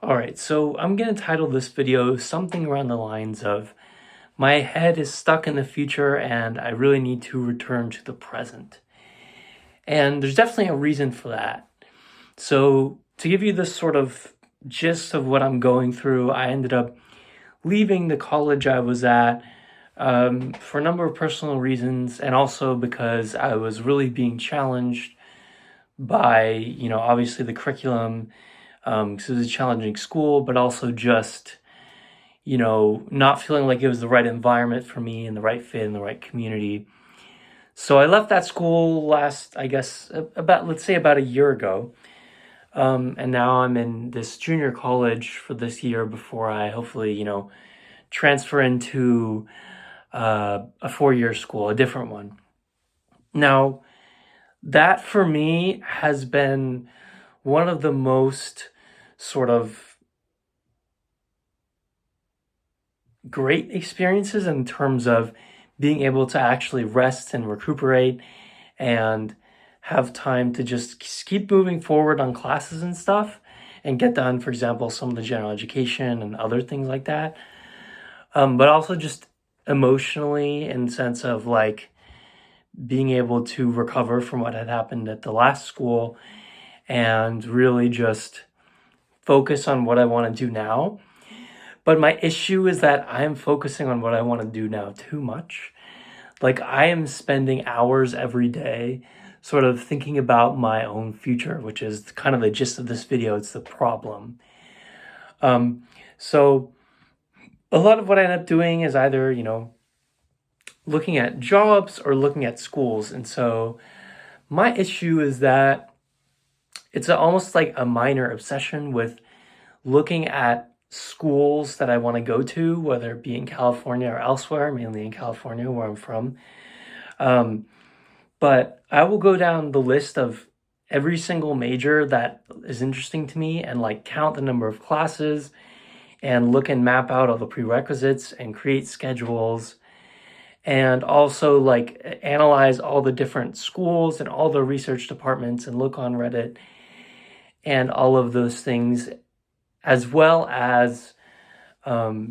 Alright, so I'm gonna title this video something around the lines of my head is stuck in the future and I really need to return to the present. And there's definitely a reason for that. So to give you this sort of gist of what I'm going through, I ended up leaving the college I was at for a number of personal reasons, and also because I was really being challenged by, obviously the curriculum, because it was a challenging school, but also just, not feeling like it was the right environment for me and the right fit and the right community. So I left that school last, I guess, let's say about a year ago. And now I'm in this junior college for this year before I hopefully, transfer into a 4-year school, a different one. Now, that for me has been one of the most sort of great experiences in terms of being able to actually rest and recuperate and have time to just keep moving forward on classes and stuff and get done, for example, some of the general education and other things like that. But also just emotionally, in the sense of like being able to recover from what had happened at the last school and really just focus on what I want to do now. But my issue is that I am focusing on what I want to do now too much. Like, I am spending hours every day sort of thinking about my own future, which is kind of the gist of this video. It's the problem. So a lot of what I end up doing is either, looking at jobs or looking at schools. And so my issue is that it's almost like a minor obsession with looking at schools that I want to go to, whether it be in California or elsewhere, mainly in California, where I'm from. But I will go down the list of every single major that is interesting to me and like count the number of classes and look and map out all the prerequisites and create schedules, and also like analyze all the different schools and all the research departments and look on Reddit and all of those things, as well as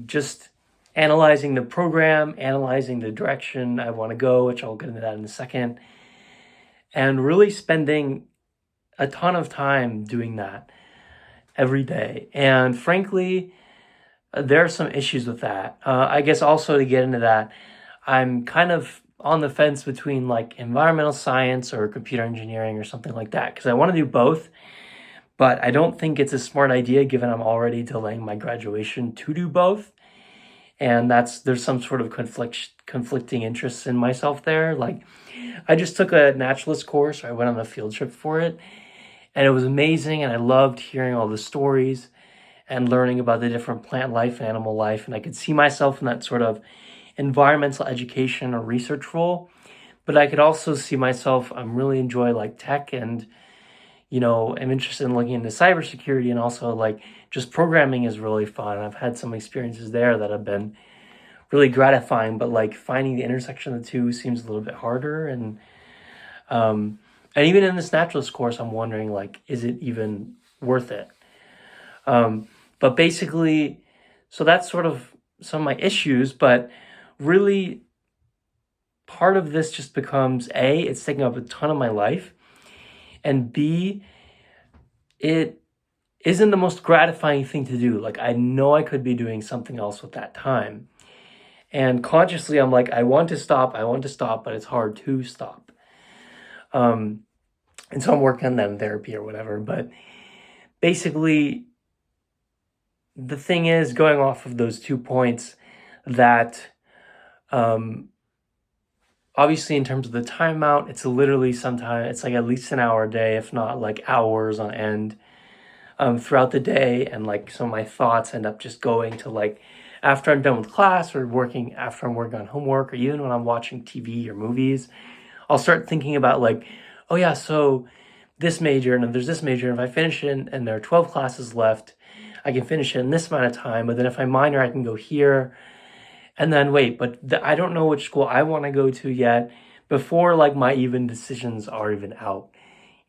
just analyzing the program, analyzing the direction I want to go, which I'll get into that in a second, and really spending a ton of time doing that every day. And frankly, there are some issues with that. I guess also to get into that, I'm kind of on the fence between like environmental science or computer engineering or something like that, because I want to do both. But I don't think it's a smart idea given I'm already delaying my graduation to do both. And there's some sort of conflicting interests in myself there. Like, I just took a naturalist course, or I went on a field trip for it, and it was amazing, and I loved hearing all the stories and learning about the different plant life and animal life, and I could see myself in that sort of environmental education or research role. But I could also see myself, I'm really enjoy like tech, and I'm interested in looking into cybersecurity, and also like just programming is really fun. I've had some experiences there that have been really gratifying, but like finding the intersection of the two seems a little bit harder. And even in this naturalist course, I'm wondering like, is it even worth it? But basically, so that's sort of some of my issues, but really part of this just becomes A, it's taking up a ton of my life, and B, it isn't the most gratifying thing to do. Like, I know I could be doing something else with that time. And consciously, I'm like, I want to stop, but it's hard to stop. And so I'm working on that in therapy or whatever. But basically, the thing is, going off of those 2 points, that obviously in terms of the timeout, it's literally sometimes it's like at least an hour a day, if not like hours on end, throughout the day. And like some of my thoughts end up just going to like after I'm done with class, or after I'm working on homework, or even when I'm watching TV or movies, I'll start thinking about like, oh yeah, so this major, and then there's this major, and if I finish it and there are 12 classes left, I can finish it in this amount of time. But then if I minor, I can go here. And then wait, but I don't know which school I want to go to yet, before like my even decisions are even out.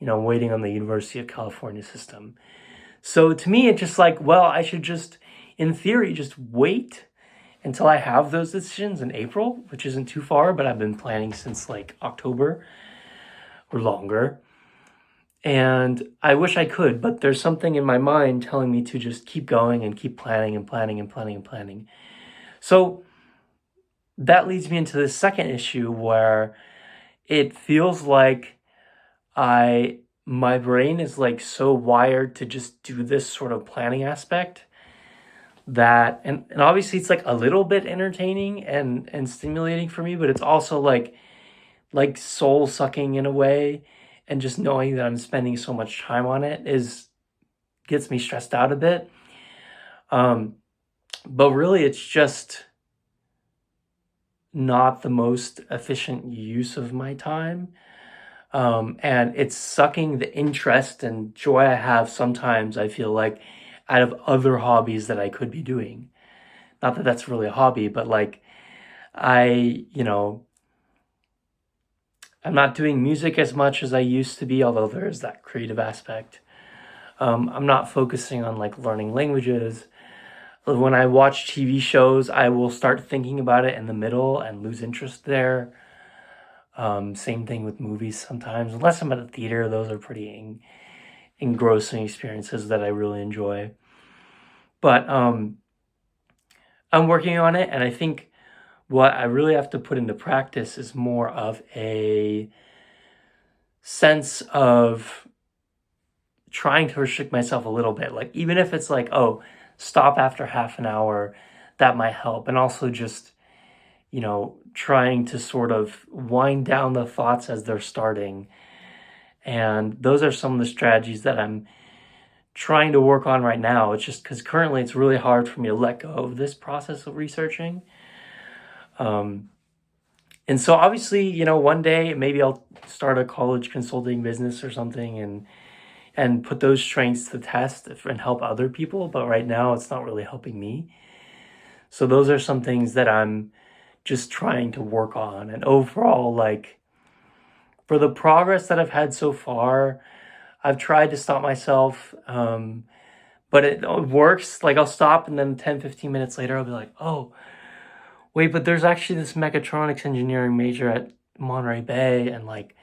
I'm waiting on the University of California system. So to me, it's just like, well, I should just, in theory, just wait until I have those decisions in April, which isn't too far, but I've been planning since like October or longer. And I wish I could, but there's something in my mind telling me to just keep going and keep planning and planning and planning and planning. So that leads me into the second issue where it feels like my brain is like so wired to just do this sort of planning aspect that and obviously it's like a little bit entertaining and stimulating for me, but it's also like soul sucking in a way, and just knowing that I'm spending so much time on it is gets me stressed out a bit. But really it's just not the most efficient use of my time. And it's sucking the interest and joy I have sometimes, I feel like, out of other hobbies that I could be doing. Not that that's really a hobby, but like you know, I'm not doing music as much as I used to be, although there is that creative aspect. I'm not focusing on like learning languages. When I watch TV shows, I will start thinking about it in the middle and lose interest there. Same thing with movies sometimes. Unless I'm at a theater, those are pretty engrossing experiences that I really enjoy. But I'm working on it, and I think what I really have to put into practice is more of a sense of trying to restrict myself a little bit. Like, even if it's like, oh, stop after half an hour, that might help. And also just, trying to sort of wind down the thoughts as they're starting. And those are some of the strategies that I'm trying to work on right now. It's just because currently it's really hard for me to let go of this process of researching. And so obviously, one day maybe I'll start a college consulting business or something and put those strengths to the test and help other people. But right now it's not really helping me. So those are some things that I'm just trying to work on. And overall, like, for the progress that I've had so far, I've tried to stop myself, but it works. Like, I'll stop and then 10, 15 minutes later, I'll be like, oh, wait, but there's actually this mechatronics engineering major at Monterey Bay, and like,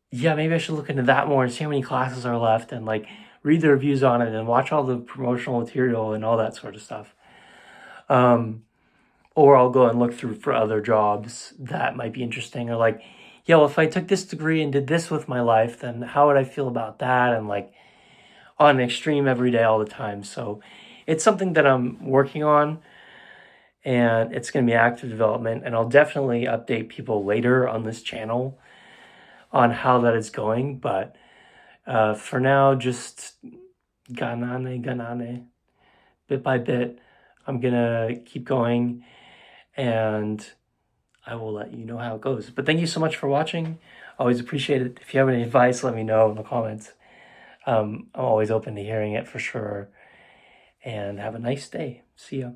yeah, maybe I should look into that more and see how many classes are left, and like read the reviews on it and watch all the promotional material and all that sort of stuff. Or I'll go and look through for other jobs that might be interesting, or like, yeah, well, if I took this degree and did this with my life, then how would I feel about that? And like, on an extreme every day, all the time. So it's something that I'm working on, and it's going to be active development. And I'll definitely update people later on this channel on how that is going. But for now, just ganane, bit by bit. I'm going to keep going, and I will let you know how it goes. But thank you so much for watching. Always appreciate it. If you have any advice, let me know in the comments. I'm always open to hearing it for sure. And have a nice day. See ya.